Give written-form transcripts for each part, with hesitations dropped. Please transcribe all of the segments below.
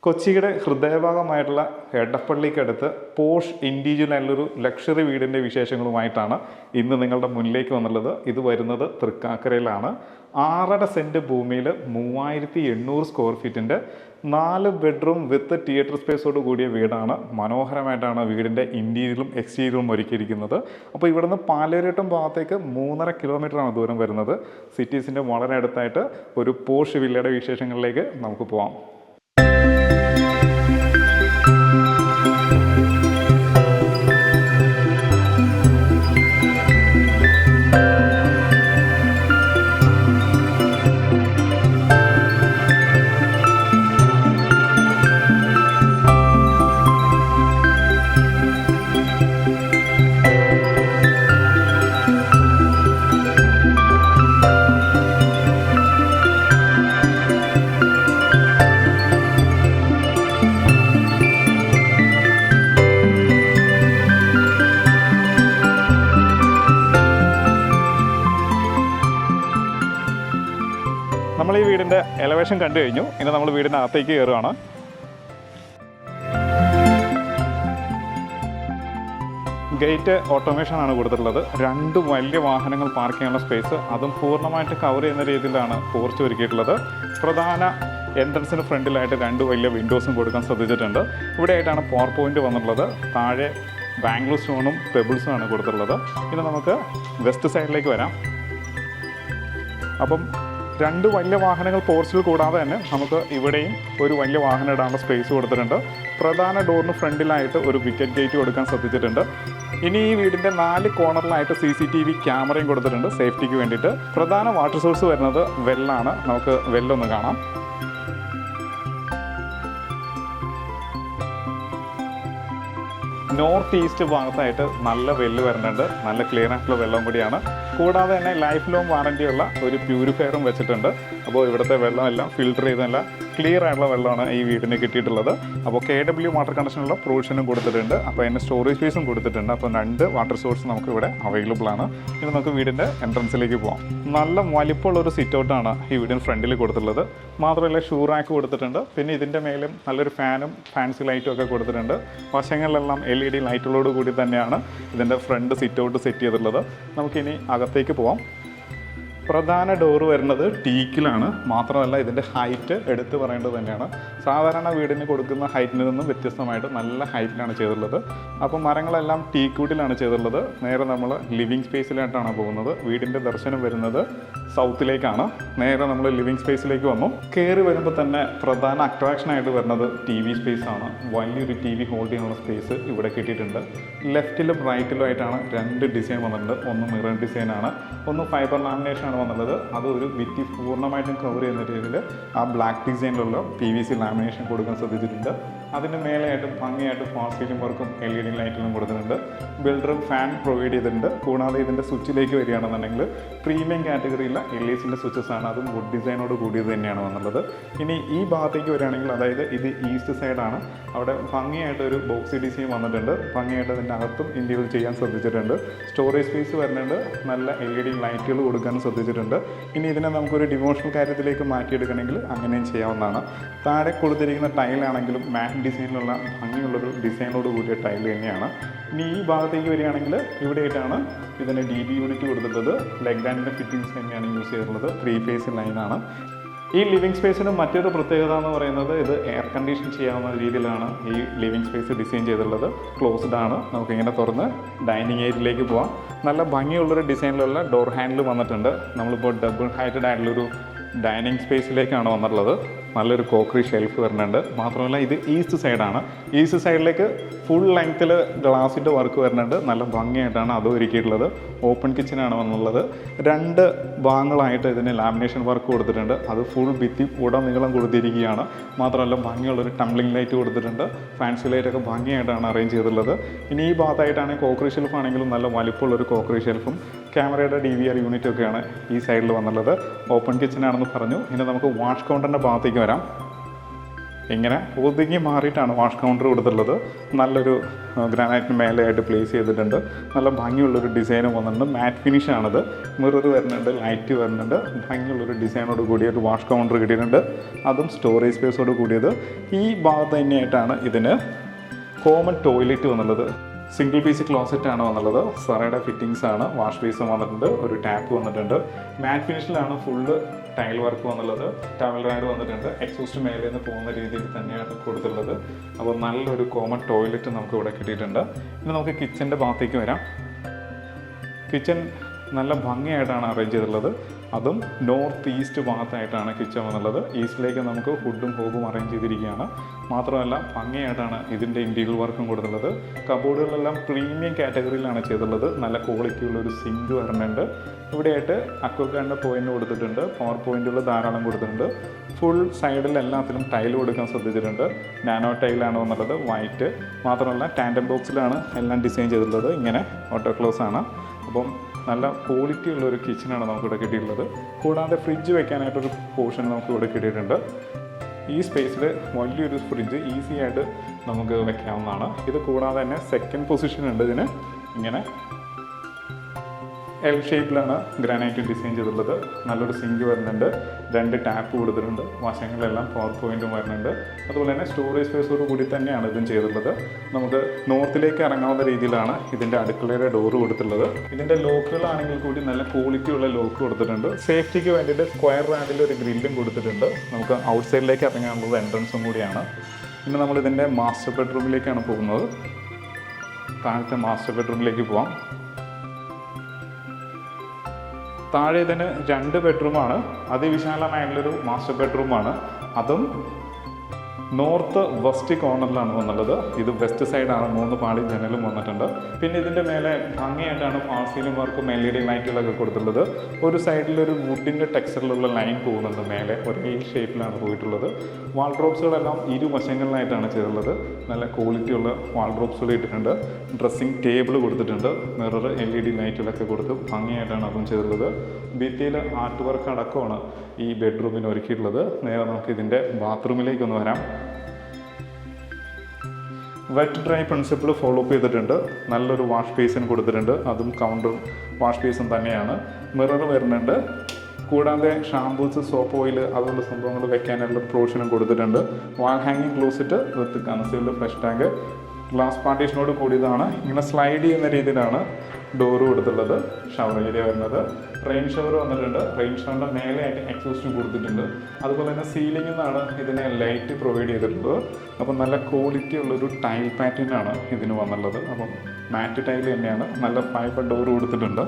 കൊച്ചിയുടെ ഹൃദയഭാഗമായിട്ടുള്ള എടപ്പള്ളിക്കടുത്ത് posh individual ആയിട്ടുള്ളൊരു luxury വീടിൻ്റെ വിശേഷങ്ങളുമായിട്ടാണ് ഇന്ന് നിങ്ങളുടെ മുന്നിലേക്ക് വന്നുള്ളത്. ഇത് വരുന്നത് തൃക്കാക്കരയിലാണ്. 6.5 സെൻറ്റ് ഭൂമിയിൽ 3800 സ്ക്വയർ ഫീറ്റിൻ്റെ 4 ബെഡ്റൂം വിത്ത് തിയേറ്റർ സ്പേസോട് കൂടിയ വീടാണ്. മനോഹരമായിട്ടാണ് വീടിൻ്റെ ഇൻറ്റീരിയറും എക്സ്റ്റീരിയറും ഒരുക്കിയിരിക്കുന്നത്. അപ്പോൾ ഇവിടുന്ന് പാലേരിവട്ടം ഭാഗത്തേക്ക് 3.5 കിലോമീറ്ററാണ് ദൂരം വരുന്നത്. സിറ്റീസിൻ്റെ വളരെ അടുത്തായിട്ട് ഒരു പോഷ് വില്ലയുടെ വിശേഷങ്ങളിലേക്ക് നമുക്ക് പോകാം. നമ്മൾ ഈ വീടിൻ്റെ എലവേഷൻ കണ്ടു കഴിഞ്ഞു. ഇനി നമ്മൾ വീടിൻ്റെ അകത്തേക്ക് കയറുകയാണ്. ഗേറ്റ് ഓട്ടോമേഷനാണ് കൊടുത്തിട്ടുള്ളത്. 2 വലിയ വാഹനങ്ങൾ പാർക്ക് ചെയ്യാനുള്ള സ്പേസ്, അതും പൂർണ്ണമായിട്ട് കവർ ചെയ്യുന്ന രീതിയിലാണ് പോർച്ച് ഒരുക്കിയിട്ടുള്ളത്. പ്രധാന എൻട്രൻസിന് ഫ്രണ്ടിലായിട്ട് 2 വലിയ വിൻഡോസും കൊടുക്കാൻ ശ്രദ്ധിച്ചിട്ടുണ്ട്. ഇവിടെ ആയിട്ടാണ് പവർ പോയിന്റ് വന്നിട്ടുള്ളത്. താഴെ ബാംഗ്ലൂർ സ്റ്റോണും പെബിൾസും ആണ് കൊടുത്തിട്ടുള്ളത്. ഇനി നമുക്ക് വെസ്റ്റ് സൈഡിലേക്ക് വരാം. അപ്പം 2 വലിയ വാഹനങ്ങൾ പോർച്ചിൽ കൂടാതെ തന്നെ നമുക്ക് ഇവിടെയും ഒരു വലിയ വാഹനം ഇടാനുള്ള സ്പേസ് കൊടുത്തിട്ടുണ്ട്. പ്രധാന ഡോറിന് ഫ്രണ്ടിലായിട്ട് ഒരു വിക്കറ്റ് ഗേറ്റ് കൊടുക്കാൻ ശ്രദ്ധിച്ചിട്ടുണ്ട്. ഇനി ഈ വീടിൻ്റെ 4 കോർണറിലായിട്ട് CCTV ക്യാമറയും കൊടുത്തിട്ടുണ്ട് സേഫ്റ്റിക്ക് വേണ്ടിയിട്ട്. പ്രധാന വാട്ടർ സോഴ്സ് വരുന്നത് വെല്ലാണ്. നമുക്ക് വെല്ലൊന്ന് കാണാം. നോർത്ത് ഈസ്റ്റ് ഭാഗത്തായിട്ട് നല്ല വെല്ല് വരുന്നുണ്ട്. നല്ല ക്ലിയർ ആയിട്ടുള്ള വെള്ളം കൂടിയാണ്. കൂടാതെ തന്നെ ലൈഫ് ലോങ് വാറൻറ്റിയുള്ള ഒരു പ്യൂരിഫയറും വെച്ചിട്ടുണ്ട്. അപ്പോൾ ഇവിടുത്തെ വെള്ളമെല്ലാം ഫിൽട്ടർ ചെയ്തല്ല ക്ലിയർ ആയിട്ടുള്ള വെള്ളമാണ് ഈ വീടിന് കിട്ടിയിട്ടുള്ളത്. അപ്പോൾ KW വാട്ടർ കണക്ഷനുള്ള പ്രൊവിഷനും കൊടുത്തിട്ടുണ്ട്. അപ്പോൾ അതിൻ്റെ സ്റ്റോറേജ് സ്പേസും കൊടുത്തിട്ടുണ്ട്. അപ്പോൾ 2 വാട്ടർ സോഴ്സ് നമുക്ക് ഇവിടെ അവൈലബിൾ ആണ്. ഇനി നമുക്ക് വീടിൻ്റെ എൻട്രൻസിലേക്ക് പോകാം. നല്ല വലിപ്പമുള്ളൊരു സിറ്റ് ഔട്ടാണ് ഈ വീടിന് ഫ്രണ്ടിൽ കൊടുത്തിട്ടുള്ളത്. മാത്രമല്ല ഷൂ റാക്ക് കൊടുത്തിട്ടുണ്ട്. പിന്നെ ഇതിൻ്റെ മേലും നല്ലൊരു ഫാനും ഫാൻസി ലൈറ്റും ഒക്കെ കൊടുത്തിട്ടുണ്ട്. വശങ്ങളിലെല്ലാം LED ലൈറ്റുകളോട് കൂടി തന്നെയാണ് ഇതിൻ്റെ ഫ്രണ്ട് സിറ്റ് ഔട്ട് സെറ്റ് ചെയ്തിട്ടുള്ളത്. നമുക്കിനി അകത്തേക്ക് പോവാം. പ്രധാന ഡോറ് വരുന്നത് ടീക്കിലാണ്. മാത്രമല്ല ഇതിൻ്റെ ഹൈറ്റ് എടുത്തു പറയേണ്ടത് തന്നെയാണ്. സാധാരണ വീടിന് കൊടുക്കുന്ന ഹൈറ്റിൽ നിന്നും വ്യത്യസ്തമായിട്ട് നല്ല ഹൈറ്റിലാണ് ചെയ്തിട്ടുള്ളത്. അപ്പോൾ മരങ്ങളെല്ലാം ടീക്കൂട്ടിലാണ് ചെയ്തിട്ടുള്ളത്. നേരെ നമ്മൾ ലിവിങ് സ്പേസിലായിട്ടാണ് പോകുന്നത്. വീടിൻ്റെ ദർശനം വരുന്നത് സൗത്തിലേക്കാണ്. നേരെ നമ്മൾ ലിവിങ് സ്പേസിലേക്ക് വന്നു. കയറി വരുമ്പോൾ തന്നെ പ്രധാന അട്രാക്ഷനായിട്ട് വരുന്നത് TV സ്പേസാണ്. വലിയൊരു TV ഹോൾഡ് ചെയ്യാനുള്ള സ്പേസ് ഇവിടെ കിട്ടിയിട്ടുണ്ട്. ലെഫ്റ്റിലും റൈറ്റിലും ആയിട്ടാണ് 2 ഡിസൈൻ വന്നിട്ടുണ്ട്. ഒന്ന് മിറർ ഡിസൈനാണ്, ഒന്ന് ഫൈബർ ലാമിനേഷൻ വന്നുള്ളത്. അത് ഒരു ഭിത്തി പൂർണ്ണമായിട്ടും കവർ ചെയ്യുന്ന രീതിയിൽ ആ ബ്ലാക്ക് ഡിസൈനിലുള്ള PVC ലാമിനേഷൻ കൊടുക്കാൻ ശ്രദ്ധിച്ചിട്ടുണ്ട്. അതിന് മേലെയായിട്ട് ഭംഗിയായിട്ട് ഫാസ്റ്റ് സീലിംഗ് വർക്കും LED ലൈറ്റുകളും കൊടുത്തിട്ടുണ്ട്. ബിൽഡറും ഫാൻ പ്രൊവൈഡ് ചെയ്തിട്ടുണ്ട്. കൂടാതെ ഇതിൻ്റെ സ്വിച്ചിലേക്ക് വരികയാണെന്നുണ്ടെങ്കിൽ പ്രീമിയം കാറ്റഗറിയിലെ LEDസിൻ്റെ സ്വിച്ചസ് ആണ്. അതും വുഡ് ഡിസൈനോട് കൂടിയത് തന്നെയാണ് വന്നുള്ളത്. ഇനി ഈ ഭാഗത്തേക്ക് വരികയാണെങ്കിൽ, അതായത് ഇത് ഈസ്റ്റ് സൈഡാണ്, അവിടെ ഭംഗിയായിട്ട് ഒരു ബോക്സി ഡിസൈൻ വന്നിട്ടുണ്ട്. ഭംഗിയായിട്ട് അതിൻ്റെ അകത്തും ഇൻറ്റീരിയർ ചെയ്യാൻ ശ്രദ്ധിച്ചിട്ടുണ്ട്. സ്റ്റോറേജ് സ്പേസ് വരുന്നുണ്ട്. നല്ല LED ലൈറ്റുകൾ കൊടുക്കാനും ശ്രദ്ധിച്ചിട്ടുണ്ട്. ഇനി ഇതിനെ നമുക്കൊരു ഡിവോഷണൽ കാര്യത്തിലേക്ക് മാറ്റിയെടുക്കണമെങ്കിൽ അങ്ങനെയും ചെയ്യാവുന്നതാണ്. താഴെ കൊടുത്തിരിക്കുന്ന ടൈലാണെങ്കിലും മാറ്റ് ഡിസൈനിലുള്ള ഭംഗിയുള്ളൊരു ഡിസൈനോട് കൂടിയ ടൈൽ തന്നെയാണ്. ഇനി ഈ ഭാഗത്തേക്ക് വരികയാണെങ്കിൽ ഇവിടെയായിട്ടാണ് ഇതിന് DB യൂണിറ്റ് കൊടുത്തിട്ടുള്ളത്. ലെഗ് ആൻഡിൻ്റെ ഫിറ്റിങ്സ് തന്നെയാണ് യൂസ് ചെയ്തിട്ടുള്ളത്. 3 ഫേസ് ലൈനാണ്. ഈ ലിവിങ് സ്പേസിന് മറ്റൊരു പ്രത്യേകത എന്ന് പറയുന്നത് ഇത് എയർ കണ്ടീഷൻ ചെയ്യാവുന്ന രീതിയിലാണ് ഈ ലിവിങ് സ്പേസ് ഡിസൈൻ ചെയ്തിട്ടുള്ളത്. ക്ലോസ്ഡ് ആണ്. നമുക്കിങ്ങനെ തുറന്ന് ഡൈനിങ് ഏരിയയിലേക്ക് പോകാം. നല്ല ഭംഗിയുള്ളൊരു ഡിസൈനിലുള്ള ഡോർ ഹാൻഡിൽ വന്നിട്ടുണ്ട്. നമ്മളിപ്പോൾ ഡബിൾ ഹൈറ്റഡ് ആയിട്ടുള്ളൊരു ഡൈനിങ് സ്പേസിലേക്കാണ് വന്നിട്ടുള്ളത്. നല്ലൊരു കോക്കറി ഷെൽഫ് വരുന്നുണ്ട്. മാത്രമല്ല ഇത് ഈസ്റ്റ് സൈഡാണ്. ഈസ്റ്റ് സൈഡിലേക്ക് ഫുൾ ലെങ്ത്തിൽ ഗ്ലാസിൻ്റെ വർക്ക് വരുന്നുണ്ട്. നല്ല ഭംഗിയായിട്ടാണ് അത് ഒരുക്കിയിട്ടുള്ളത്. ഓപ്പൺ കിച്ചനാണ് വന്നുള്ളത്. 2 ഭാഗങ്ങളായിട്ട് ഇതിന് ലാമിനേഷൻ വർക്ക് കൊടുത്തിട്ടുണ്ട്. അത് ഫുൾ ഭിത്തി ഉടനീളം കൊടുത്തിരിക്കുകയാണ്. മാത്രമല്ല ഭംഗിയുള്ളൊരു ടംബ്ലിംഗ് ലൈറ്റ് കൊടുത്തിട്ടുണ്ട്. ഫാൻസി ലൈറ്റൊക്കെ ഭംഗിയായിട്ടാണ് അറേഞ്ച് ചെയ്തിട്ടുള്ളത്. ഇനി ഈ ഭാഗത്തായിട്ടാണെങ്കിൽ കോക്കറി ഷെൽഫ് ആണെങ്കിലും നല്ല വലിപ്പമുള്ളൊരു കോക്കറി ഷെൽഫും ക്യാമറയുടെ DVR യൂണിറ്റൊക്കെയാണ് ഈ സൈഡിൽ വന്നുള്ളത്. ഓപ്പൺ കിച്ചനാണെന്ന് പറഞ്ഞു. ഇനി നമുക്ക് വാഷ് കൗണ്ടറിൻ്റെ ഭാഗത്തേക്ക് വരാം. ഇങ്ങനെ ഒതുങ്ങി മാറിയിട്ടാണ് വാഷ് കൗണ്ടർ കൊടുത്തിട്ടുള്ളത്. നല്ലൊരു ഗ്രാനൈറ്റിന് മേലെയായിട്ട് പ്ലേസ് ചെയ്തിട്ടുണ്ട്. നല്ല ഭംഗിയുള്ളൊരു ഡിസൈനും വന്നിട്ടുണ്ട്. മാറ്റ് ഫിനിഷാണിത്. മിറർ വരുന്നുണ്ട്, ലൈറ്റ് വരുന്നുണ്ട്. ഭംഗിയുള്ളൊരു ഡിസൈനോട് കൂടിയ ഒരു വാഷ് കൗണ്ടർ കിട്ടിയിട്ടുണ്ട്. അതും സ്റ്റോറേജ് സ്പേസോട് കൂടിയത്. ഈ ഭാഗത്ത് തന്നെയായിട്ടാണ് ഇതിന് കോമൺ ടോയ്ലറ്റ് വന്നുള്ളത്. സിംഗിൾ പീസ് ക്ലോസറ്റാണ് വന്നുള്ളത്. സറയുടെ ഫിറ്റിങ്സ് ആണ്. വാഷ് ബേസും വന്നിട്ടുണ്ട്, ഒരു ടാപ്പ് വന്നിട്ടുണ്ട്. മാറ്റ് ഫിനിഷിലാണ് ഫുള്ള് ടൈൽ വർക്ക് വന്നുള്ളത്. ടവൽ റാഡ് വന്നിട്ടുണ്ട്. എക്സോസ്റ്റ് മേലെ നിന്ന് പോകുന്ന രീതിയിൽ തന്നെയാണ് കൊടുത്തിട്ടുള്ളത്. അപ്പോൾ നല്ലൊരു കോമൺ ടോയ്ലറ്റ് നമുക്ക് ഇവിടെ കിട്ടിയിട്ടുണ്ട്. ഇനി നമുക്ക് കിച്ചൻ്റെ ഭാഗത്തേക്ക് വരാം. കിച്ചൺ നല്ല ഭംഗിയായിട്ടാണ് അറേഞ്ച് ചെയ്തിട്ടുള്ളത്. അതും നോർത്ത് ഈസ്റ്റ് ഭാഗത്തായിട്ടാണ് കിച്ചൺ വന്നുള്ളത്. ഈസ്റ്റിലേക്ക് നമുക്ക് ഫുഡും ഹോബും അറേഞ്ച് ചെയ്തിരിക്കുകയാണ്. മാത്രമല്ല ഭംഗിയായിട്ടാണ് ഇതിൻ്റെ ഇൻറ്റീരിയർ വർക്കും കൊടുത്തിട്ടുള്ളത്. കബോർഡുകളെല്ലാം പ്രീമിയം കാറ്റഗറിയിലാണ് ചെയ്തിട്ടുള്ളത്. നല്ല ക്വാളിറ്റിയുള്ളൊരു സിങ്ക് വരുന്നുണ്ട്. ഇവിടെയായിട്ട് അക്വഗാർഡിൻ്റെ പോയിൻ്റ് കൊടുത്തിട്ടുണ്ട്. പവർ പോയിൻറ്റുകൾ ധാരാളം കൊടുത്തിട്ടുണ്ട്. ഫുൾ സൈഡിൽ എല്ലാത്തിലും ടൈൽ കൊടുക്കാൻ ശ്രദ്ധിച്ചിട്ടുണ്ട്. നാനോ ടൈലാണ് വന്നുള്ളത്, വൈറ്റ്. മാത്രമല്ല ടാൻഡം ബോക്സിലാണ് എല്ലാം ഡിസൈൻ ചെയ്തിട്ടുള്ളത്. ഇങ്ങനെ ഓട്ടോ ക്ലോസ് ആണ്. അപ്പം നല്ല ക്വാളിറ്റി ഉള്ളൊരു കിച്ചണാണ് നമുക്കിവിടെ കിട്ടിയിട്ടുള്ളത്. കൂടാതെ ഫ്രിഡ്ജ് വെക്കാനായിട്ടൊരു പോർഷൻ നമുക്കിവിടെ കിട്ടിയിട്ടുണ്ട്. ഈ സ്പേസിൽ വലിയൊരു ഫ്രിഡ്ജ് ഈസി ആയിട്ട് നമുക്ക് വെക്കാവുന്നതാണ്. ഇത് കൂടാതെ തന്നെ സെക്കൻഡ് പൊസിഷൻ ഉണ്ട് ഇതിന്. ഇങ്ങനെ എൽ ഷേപ്പിലാണ് ഗ്രാനൈറ്റ് ഡിസൈൻ ചെയ്തിട്ടുള്ളത്. നല്ലൊരു സിങ്ക് വരുന്നുണ്ട്. 2 ടാപ്പ് കൊടുത്തിട്ടുണ്ട്. വശങ്ങളിലെല്ലാം പവർ പോയിൻറ്റും വരുന്നുണ്ട്. അതുപോലെ തന്നെ സ്റ്റോറേജ് സ്പേസോട് കൂടി തന്നെയാണ് ഇതും ചെയ്തിട്ടുള്ളത്. നമുക്ക് നോർത്തിലേക്ക് ഇറങ്ങാവുന്ന രീതിയിലാണ് ഇതിൻ്റെ അടുക്കളയുടെ ഡോറ് കൊടുത്തിട്ടുള്ളത്. ഇതിൻ്റെ ലോക്കുകളാണെങ്കിൽ കൂടി നല്ല ക്വാളിറ്റി ഉള്ള ലോക്ക് കൊടുത്തിട്ടുണ്ട്. സേഫ്റ്റിക്ക് വേണ്ടിയിട്ട് സ്ക്വയർ റാഡിൽ ഒരു ഗ്രില്ലും കൊടുത്തിട്ടുണ്ട്. നമുക്ക് ഔട്ട് സൈഡിലേക്ക് ഇറങ്ങാനുള്ളത് എൻട്രൻസും കൂടിയാണ്. പിന്നെ നമ്മളിതിൻ്റെ മാസ്റ്റർ ബെഡ്റൂമിലേക്കാണ് പോകുന്നത്. താഴത്തെ മാസ്റ്റർ ബെഡ്റൂമിലേക്ക് പോവാം. താഴെ ഇതിന് 2 ബെഡ്റൂമാണ്. അതിവിശാലമായിട്ടുള്ളൊരു മാസ്റ്റർ ബെഡ്റൂമാണ്. അതും നോർത്ത് വെസ്റ്റ് കോർണറിലാണ് വന്നുള്ളത്. ഇത് വെസ്റ്റ് സൈഡാണ്. 3 പാളി ജനലും വന്നിട്ടുണ്ട്. പിന്നെ ഇതിൻ്റെ മേലെ ഭംഗിയായിട്ടാണ് ഫാൾ സീലിംഗ് വർക്കും LED ലൈറ്റുകളൊക്കെ കൊടുത്തിട്ടുള്ളത്. ഒരു സൈഡിലൊരു വുഡിൻ്റെ ടെക്സ്ചറിലുള്ള ലൈൻ പോകുന്നുണ്ട്. മേലെ ഒരു എൽ ഷേപ്പിലാണ് പോയിട്ടുള്ളത്. വാൾഡ്രോബ്സുകളെല്ലാം ഇരുവശങ്ങളിലായിട്ടാണ് ചെയ്തിട്ടുള്ളത്. നല്ല ക്വാളിറ്റിയുള്ള വാൾഡ്രോബ്സുകൾ ഇട്ടിട്ടുണ്ട്. ഡ്രസ്സിങ് ടേബിൾ കൊടുത്തിട്ടുണ്ട്. മിറർ LED ലൈറ്റുകളൊക്കെ കൊടുത്ത് ഭംഗിയായിട്ടാണ് അതും ചെയ്തിട്ടുള്ളത്. ഭിത്തിയിൽ ആർട്ട് വർക്ക് അടക്കമാണ് ഈ ബെഡ്റൂമിന് ഒരുക്കിയിട്ടുള്ളത്. നേരെ നമുക്ക് ഇതിൻ്റെ ബാത്റൂമിലേക്കൊന്ന് വരാം. Wet dry principle follow up ചെയ്തിട്ടുണ്ട്. നല്ലൊരു വാഷ് ബേസിൻ കൊടുത്തിട്ടുണ്ട്. അതും കൗണ്ടർ വാഷ് ബേസിൻ തന്നെയാണ്. മിറർ വരുന്നുണ്ട്. കൂടാതെ ഷാംപൂസ്, സോപ്പ് ഓയിൽ അതുപോലെ സംഭവങ്ങൾ വെക്കാനുള്ള പ്രൊവിഷനും കൊടുത്തിട്ടുണ്ട്. വാൾ ഹാങ്ങിങ് closet with concealed flush tank. Glass പാർട്ടീഷനോട് കൂടിയതാണ്. ഇങ്ങനെ സ്ലൈഡ് ചെയ്യുന്ന രീതിയിലാണ് ഡോറ് കൊടുത്തിട്ടുള്ളത്. ഷവർ ഏരിയ വരുന്നത്. റെയിൻ ഷവർ വന്നിട്ടുണ്ട്. റെയിൻ ഷവറിൻ്റെ മേലെയായിട്ട് എക്സോസ്റ്റ് കൊടുത്തിട്ടുണ്ട്. അതുപോലെ തന്നെ സീലിംഗിൽ നിന്നാണ് ഇതിന് ലൈറ്റ് പ്രൊവൈഡ് ചെയ്തിട്ടുള്ളത്. അപ്പം നല്ല ക്വാളിറ്റി ഉള്ളൊരു ടൈൽ പാറ്റേൺ ആണ് ഇതിന് വന്നുള്ളത്. അപ്പം മാറ്റ് ടൈൽ തന്നെയാണ്. നല്ല ഫൈബർ ഡോറ് കൊടുത്തിട്ടുണ്ട്.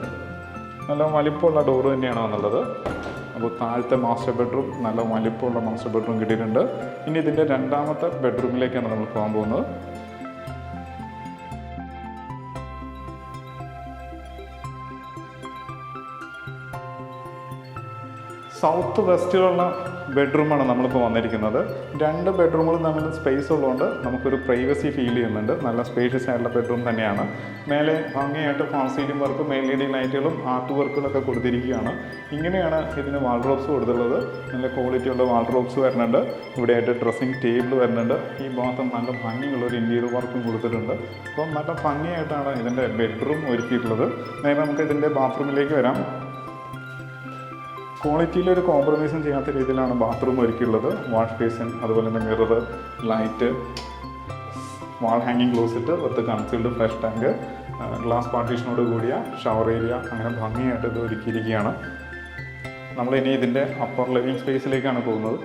നല്ല വലിപ്പമുള്ള ഡോറ് തന്നെയാണ് വന്നുള്ളത്. അപ്പോൾ താഴത്തെ മാസ്റ്റർ ബെഡ്റൂം നല്ല വലിപ്പമുള്ള മാസ്റ്റർ ബെഡ്റൂം കിട്ടിയിട്ടുണ്ട്. ഇനി ഇതിൻ്റെ 2ാമത്തെ ബെഡ്റൂമിലേക്കാണ് നമ്മൾ പോകാൻ പോകുന്നത്. സൗത്ത് വെസ്റ്റിലുള്ള ബെഡ്റൂമാണ് നമ്മളിപ്പോൾ വന്നിരിക്കുന്നത്. 2 ബെഡ്റൂമുകൾ തമ്മിൽ സ്പേസ് ഉള്ളതുകൊണ്ട് നമുക്കൊരു പ്രൈവസി ഫീൽ ചെയ്യുന്നുണ്ട്. നല്ല സ്പേഷ്യസ് ആയിട്ടുള്ള ബെഡ്റൂം തന്നെയാണ്. മേലെ ഭംഗിയായിട്ട് ഫാൾ സീലിംഗ് വർക്കും LED ലൈറ്റുകളും ആർട്ട് വർക്കുകളൊക്കെ കൊടുത്തിരിക്കുകയാണ്. ഇങ്ങനെയാണ് ഇതിന് വാൾഡ്രോബ്സ് കൊടുത്തിട്ടുള്ളത്. നല്ല ക്വാളിറ്റിയുള്ള വാൾഡ്രോബ്സ് വരുന്നുണ്ട്. ഇവിടെയായിട്ട് ഡ്രസ്സിങ് ടേബിൾ വരുന്നുണ്ട്. ഈ ഭാഗത്ത് നല്ല ഭംഗിയുള്ളൊരു ഇൻറ്റീരിയർ വർക്കും കൊടുത്തിട്ടുണ്ട്. അപ്പം നല്ല ഭംഗിയായിട്ടാണ് ഇതിൻ്റെ ബെഡ്റൂം ഒരുക്കിയിട്ടുള്ളത്. നേരെ നമുക്ക് ഇതിൻ്റെ ബാത്റൂമിലേക്ക് വരാം. ക്വാളിറ്റിയിലൊരു കോംപ്രമൈസും ചെയ്യാത്ത രീതിയിലാണ് ബാത്റൂം ഒരുക്കിയുള്ളത്. വാഷ് ബേസിൻ, അതുപോലെ തന്നെ മിറർ, ലൈറ്റ്, വാൾ ഹാങ്ങിങ് closet with concealed flush tank, glass പാർട്ടീഷനോട് കൂടിയ ഷവർ ഏരിയ, അങ്ങനെ ഭംഗിയായിട്ട് ഇത് ഒരുക്കിയിരിക്കുകയാണ്. നമ്മളിനി ഇതിൻ്റെ അപ്പർ ലിവിങ് സ്പേസിലേക്കാണ് പോകുന്നത്.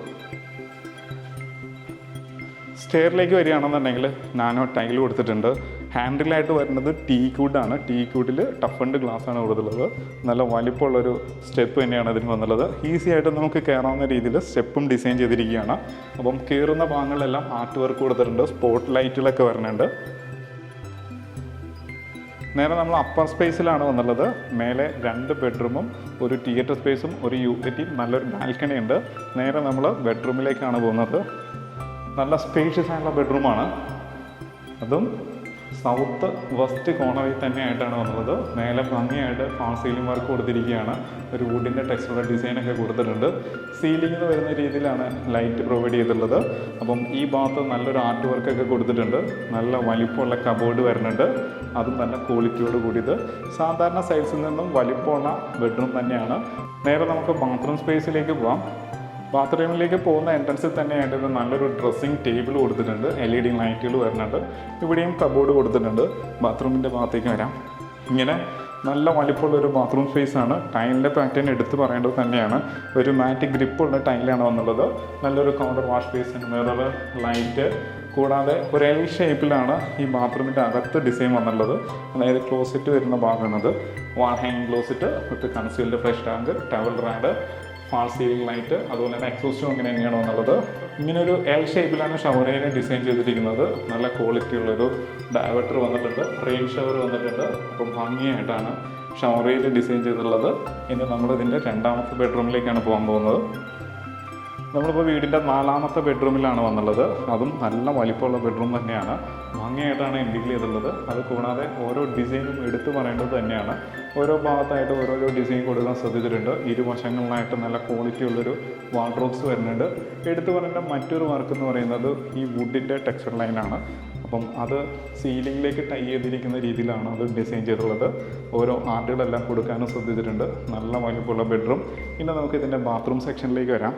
സ്റ്റെയറിലേക്ക് വരികയാണെന്നുണ്ടെങ്കിൽ നാനോ ടൈൽ കൊടുത്തിട്ടുണ്ട്. ഹാൻഡിലായിട്ട് വരുന്നത് ടീക്കൂഡാണ്. ടീക്കൂഡിൽ ടഫൻഡ് ഗ്ലാസ്സാണ് കൊടുത്തുള്ളത്. നല്ല വലിപ്പമുള്ളൊരു സ്റ്റെപ്പ് തന്നെയാണ് ഇതിന് വന്നുള്ളത്. ഈസി ആയിട്ട് നമുക്ക് കയറാവുന്ന രീതിയിൽ സ്റ്റെപ്പും ഡിസൈൻ ചെയ്തിരിക്കുകയാണ്. അപ്പം കയറുന്ന ഭാഗങ്ങളിലെല്ലാം ആർട്ട് വർക്ക് കൊടുത്തിട്ടുണ്ട്. സ്പോട്ട് ലൈറ്റുകളൊക്കെ വരുന്നുണ്ട്. നേരെ നമ്മൾ അപ്പർ സ്പേസിലാണ് വന്നുള്ളത്. മേലെ 2 ബെഡ്റൂമും ഒരു തിയേറ്റർ സ്പേസും ഒരു യൂട്ടിലിറ്റിയും നല്ലൊരു ബാൽക്കണി ഉണ്ട്. നേരെ നമ്മൾ ബെഡ്റൂമിലേക്കാണ് പോകുന്നത്. നല്ല സ്പേഷ്യസ് ആയിട്ടുള്ള ബെഡ്റൂമാണ്. അതും സൗത്ത് വെസ്റ്റ് കോർണറിൽ തന്നെയായിട്ടാണ് വന്നുള്ളത്. മേലെ ഭംഗിയായിട്ട് ഫാൾ സീലിംഗ് വർക്ക് കൊടുത്തിരിക്കുകയാണ്. ഒരു വുഡിൻ്റെ ടെക്സ്ചറുള്ള ഡിസൈനൊക്കെ കൊടുത്തിട്ടുണ്ട്. സീലിംഗ് വരുന്ന രീതിയിലാണ് ലൈറ്റ് പ്രൊവൈഡ് ചെയ്തിട്ടുള്ളത്. അപ്പം ഈ ഭാഗത്ത് നല്ലൊരു ആർട്ട് വർക്കൊക്കെ കൊടുത്തിട്ടുണ്ട്. നല്ല വലിപ്പമുള്ള കബോർഡ് വരുന്നുണ്ട്, അതും നല്ല ക്വാളിറ്റിയോട് കൂടിയത്. സാധാരണ സൈസിൽ നിന്നും വലിപ്പമുള്ള ബെഡ്റൂം തന്നെയാണ്. നേരെ നമുക്ക് ബാത്റൂം സ്പേസിലേക്ക് പോകാം. ബാത്റൂമിലേക്ക് പോകുന്ന എൻട്രൻസിൽ തന്നെയായിട്ട് നല്ലൊരു ഡ്രസ്സിങ് ടേബിൾ കൊടുത്തിട്ടുണ്ട്. LED ലൈറ്റുകൾ വരുന്നുണ്ട്. ഇവിടെയും കബോർഡ് കൊടുത്തിട്ടുണ്ട്. ബാത്റൂമിൻ്റെ ഭാഗത്തേക്ക് വരാം. ഇങ്ങനെ നല്ല വലിപ്പമുള്ളൊരു ബാത്റൂം സ്പേസാണ്. ടൈലിൻ്റെ പാറ്റേൺ എടുത്ത് പറയേണ്ടത് തന്നെയാണ്. ഒരു മാറ്റ് ഗ്രിപ്പുള്ള ടൈലാണ് വന്നുള്ളത്. നല്ലൊരു counter wash basin, mirror, light, കൂടാതെ ഒരു L ഷേപ്പിലാണ് ഈ ബാത്റൂമിൻ്റെ അകത്ത് ഡിസൈൻ വന്നുള്ളത്. അതായത് ക്ലോസറ്റ് വരുന്ന ഭാഗമാണത്. വാൾ ഹാങ്ങിങ് closet with concealed flush tank, towel rod, fall ceiling light, അതുപോലെ തന്നെ എക്സോസ്റ്റും ഇങ്ങനെ തന്നെയാണ് വന്നുള്ളത്. ഇങ്ങനൊരു L ഷേപ്പിലാണ് ഷവറിനെ ഡിസൈൻ ചെയ്തിരിക്കുന്നത്. നല്ല ക്വാളിറ്റി ഉള്ളൊരു ഡയവേർട്ടർ വന്നിട്ടുണ്ട്, റെയിൻ ഷവർ വന്നിട്ടുണ്ട്. അപ്പം ഭംഗിയായിട്ടാണ് ഷവറിൽ ഡിസൈൻ ചെയ്തിട്ടുള്ളത്. ഇനി നമ്മളിതിൻ്റെ രണ്ടാമത്തെ ബെഡ്റൂമിലേക്കാണ് പോകാൻ പോകുന്നത്. നമ്മളിപ്പോൾ വീടിൻ്റെ 4ാമത്തെ ബെഡ്റൂമിലാണ് വന്നുള്ളത്. അതും നല്ല വലിപ്പമുള്ള ബെഡ്റൂം തന്നെയാണ്. ഭംഗിയായിട്ടാണ് ഇൻഡിക്കേറ്റ് ചെയ്തിട്ടുള്ളത്. അത് കൂടാതെ ഓരോ ഡിസൈനും എടുത്തു പറയേണ്ടത് തന്നെയാണ്. ഓരോ ഭാഗത്തായിട്ട് ഓരോരോ ഡിസൈൻ കൊടുക്കാൻ ശ്രദ്ധിച്ചിട്ടുണ്ട്. ഇരുവശങ്ങളിലായിട്ട് നല്ല ക്വാളിറ്റി ഉള്ളൊരു വാർഡ്രോബ്സ് വരുന്നുണ്ട്. എടുത്തു പറയേണ്ട മറ്റൊരു വർക്ക് എന്ന് പറയുന്നത് ഈ വുഡിൻ്റെ ടെക്സ്ചർ ലൈനാണ്. അപ്പം അത് സീലിംഗിലേക്ക് ടൈ ചെയ്തിരിക്കുന്ന രീതിയിലാണ് അത് ഡിസൈൻ ചെയ്തിട്ടുള്ളത്. ഓരോ ആർട്ടുകളെല്ലാം കൊടുക്കാനും ശ്രദ്ധിച്ചിട്ടുണ്ട്. നല്ല വലിപ്പമുള്ള ബെഡ്റൂം. ഇനി നമുക്ക് ഇതിൻ്റെ ബാത്റൂം സെക്ഷനിലേക്ക് വരാം.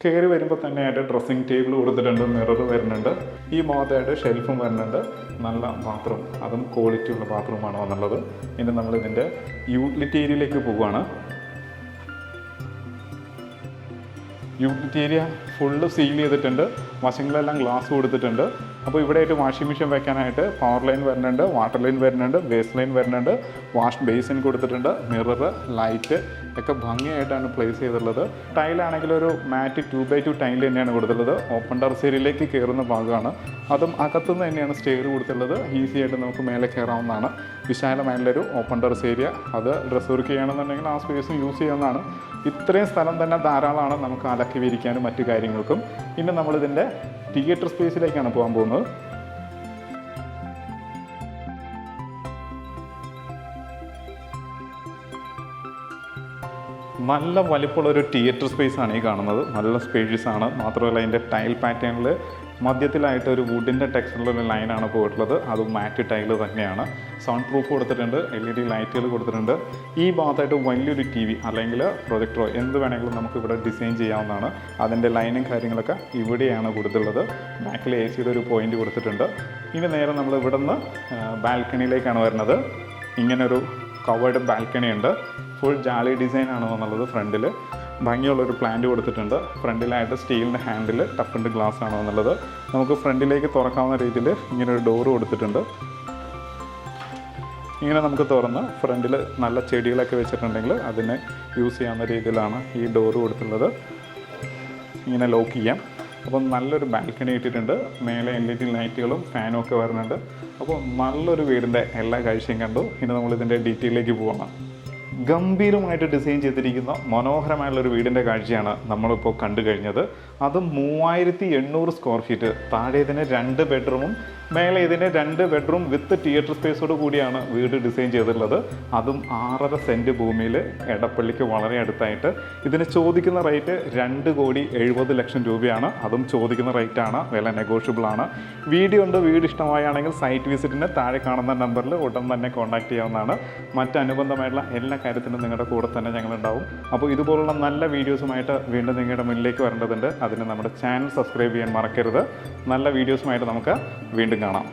കയറി വരുമ്പോൾ തന്നെയായിട്ട് ഡ്രസ്സിങ് ടേബിൾ കൊടുത്തിട്ടുണ്ട്, മിറർ വരുന്നുണ്ട്. ഈ ഭാഗത്തായിട്ട് ഷെൽഫും വരുന്നുണ്ട്. നല്ല ബാത്റൂം, അതും ക്വാളിറ്റി ഉള്ള ബാത്റൂമാണ് വന്നുള്ളത്. ഇനി നമ്മളിതിൻ്റെ യൂട്ടിലിറ്റി ഏരിയയിലേക്ക് പോവുകയാണ്. യൂട്ടിലിറ്റി ഏരിയ ഫുള്ള് സീൽ ചെയ്തിട്ടുണ്ട്. വശങ്ങളെല്ലാം ഗ്ലാസ് കൊടുത്തിട്ടുണ്ട്. അപ്പോൾ ഇവിടെയായിട്ട് വാഷിംഗ് മെഷീൻ വെക്കാനായിട്ട് പവർ ലൈൻ വരുന്നുണ്ട്, വാട്ടർ ലൈൻ വരുന്നുണ്ട്, ബേസ് ലൈൻ വരുന്നുണ്ട്, വാഷ് ബേസിൻ കൊടുത്തിട്ടുണ്ട്, മിറർ, ലൈറ്റ് ഒക്കെ ഭംഗിയായിട്ടാണ് പ്ലേസ് ചെയ്തിട്ടുള്ളത്. ടൈലാണെങ്കിൽ ഒരു മാറ്റ് 2x2 ടൈൽ തന്നെയാണ് കൊടുത്തിട്ടുള്ളത്. ഓപ്പൺ ടെറസ് ഏരിയയിലേക്ക് കയറുന്ന ഭാഗമാണ്. അതും അകത്തുനിന്ന് തന്നെയാണ് സ്റ്റെയർ കൊടുത്തിട്ടുള്ളത്. ഈസി ആയിട്ട് നമുക്ക് മേലെ കയറാവുന്നതാണ്. വിശാലമായുള്ളൊരു ഓപ്പൺ ടെറസ് ഏരിയ. അത് ഡ്രസ്സ് വർക്ക് ചെയ്യണമെന്നുണ്ടെങ്കിൽ ആ സ്പേസും യൂസ് ചെയ്യാവുന്നതാണ്. ഇത്രയും സ്ഥലം തന്നെ ധാരാളമാണ് നമുക്ക് അലക്കി വിരിക്കാനും മറ്റു കാര്യങ്ങൾക്കും. ഇനി നമ്മളിതിൻ്റെ തിയേറ്റർ സ്പേസിലേക്കാണ് പോകാൻ പോകുന്നത്. നല്ല വലിപ്പമുള്ളൊരു തിയേറ്റർ സ്പേസാണ് ഈ കാണുന്നത്. നല്ല സ്പേഷ്യസ് ആണ്. മാത്രമല്ല അതിൻ്റെ ടൈൽ പാറ്റേണിൽ മധ്യത്തിലായിട്ട് ഒരു വുഡിൻ്റെ ടെക്സ്ചറിലൊരു ലൈനാണ് പോയിട്ടുള്ളത്. അത് മാറ്റ് ടൈല് തന്നെയാണ്. സൗണ്ട് പ്രൂഫ് കൊടുത്തിട്ടുണ്ട്, LED ലൈറ്റുകൾ കൊടുത്തിട്ടുണ്ട്. ഈ ഭാഗത്തായിട്ട് വലിയൊരു TV അല്ലെങ്കിൽ പ്രൊജക്ടറോ എന്ത് വേണമെങ്കിലും നമുക്കിവിടെ ഡിസൈൻ ചെയ്യാവുന്നതാണ്. അതിൻ്റെ ലൈനും കാര്യങ്ങളൊക്കെ ഇവിടെയാണ് കൊടുത്തിട്ടുള്ളത്. ബാക്കിൽ AC ഒരു പോയിൻ്റ് കൊടുത്തിട്ടുണ്ട്. ഇനി നേരെ നമ്മൾ ഇവിടെ നിന്ന് ബാൽക്കണിയിലേക്കാണ് വരുന്നത്. ഇങ്ങനൊരു കവേർഡ് ബാൽക്കണി ഉണ്ട്. ഫുൾ ജാലി ഡിസൈനാണ് വന്നുള്ളത്. ഫ്രണ്ടിൽ ഭംഗിയുള്ളൊരു പ്ലാന്റ് കൊടുത്തിട്ടുണ്ട്. ഫ്രണ്ടിലായിട്ട് സ്റ്റീലിൻ്റെ ഹാൻഡിൽ ടഫിൻ്റെ ഗ്ലാസ് ആണ് വന്നുള്ളത്. നമുക്ക് ഫ്രണ്ടിലേക്ക് തുറക്കാവുന്ന രീതിയിൽ ഇങ്ങനൊരു ഡോറ് കൊടുത്തിട്ടുണ്ട്. ഇങ്ങനെ നമുക്ക് തുറന്ന് ഫ്രണ്ടിൽ നല്ല ചെടികളൊക്കെ വെച്ചിട്ടുണ്ടെങ്കിൽ അതിനെ യൂസ് ചെയ്യാവുന്ന രീതിയിലാണ് ഈ ഡോറ് കൊടുത്തിട്ടുള്ളത്. ഇങ്ങനെ ലോക്ക് ചെയ്യാം. അപ്പോൾ നല്ലൊരു ബാൽക്കണി ഇട്ടിട്ടുണ്ട്. മേലെ LED ലൈറ്റുകളും ഫാനും ഒക്കെ വരുന്നുണ്ട്. അപ്പോൾ നല്ലൊരു വീടിൻ്റെ എല്ലാ കാഴ്ചയും കണ്ടു. ഇനി നമ്മളിതിൻ്റെ ഡീറ്റെയിലേക്ക് പോകണം. ഗംഭീരമായിട്ട് ഡിസൈൻ ചെയ്തിരിക്കുന്ന മനോഹരമായുള്ളൊരു വീടിൻ്റെ കാഴ്ചയാണ് നമ്മളിപ്പോൾ കണ്ടു കഴിഞ്ഞത്. അതും 3800 സ്ക്വയർ ഫീറ്റ്. താഴെ ഇതിന് 2 ബെഡ്റൂമും മേലെ ഇതിന് 2 ബെഡ്റൂം വിത്ത് തിയേറ്റർ സ്പേസോട് കൂടിയാണ് വീട് ഡിസൈൻ ചെയ്തിട്ടുള്ളത്. അതും 6.5 സെൻറ്റ് ഭൂമിയിൽ എടപ്പള്ളിക്ക് വളരെ അടുത്തായിട്ട്. ഇതിന് ചോദിക്കുന്ന റേറ്റ് 2,70,00,000 രൂപയാണ്. അതും ചോദിക്കുന്ന റേറ്റാണ്, വില നെഗോഷ്യബിൾ ആണ്. വീഡിയോ ഉണ്ട്, വീട് ഇഷ്ടമായാണെങ്കിൽ സൈറ്റ് വിസിറ്റിന് താഴെ കാണുന്ന നമ്പറിൽ ഉടൻ തന്നെ കോൺടാക്ട് ചെയ്യാവുന്നതാണ്. മറ്റനുബന്ധമായിട്ടുള്ള എല്ലാ കാര്യത്തിനും നിങ്ങളുടെ കൂടെ തന്നെ ഞങ്ങളുണ്ടാവും. അപ്പോൾ ഇതുപോലുള്ള നല്ല വീഡിയോസുമായിട്ട് വീണ്ടും നിങ്ങളുടെ മുന്നിലേക്ക് വരേണ്ടതുണ്ട്. അതിന് നമ്മുടെ ചാനൽ സബ്സ്ക്രൈബ് ചെയ്യാൻ മറക്കരുത്. നല്ല വീഡിയോസുമായിട്ട് നമുക്ക് വീണ്ടും കാണാം.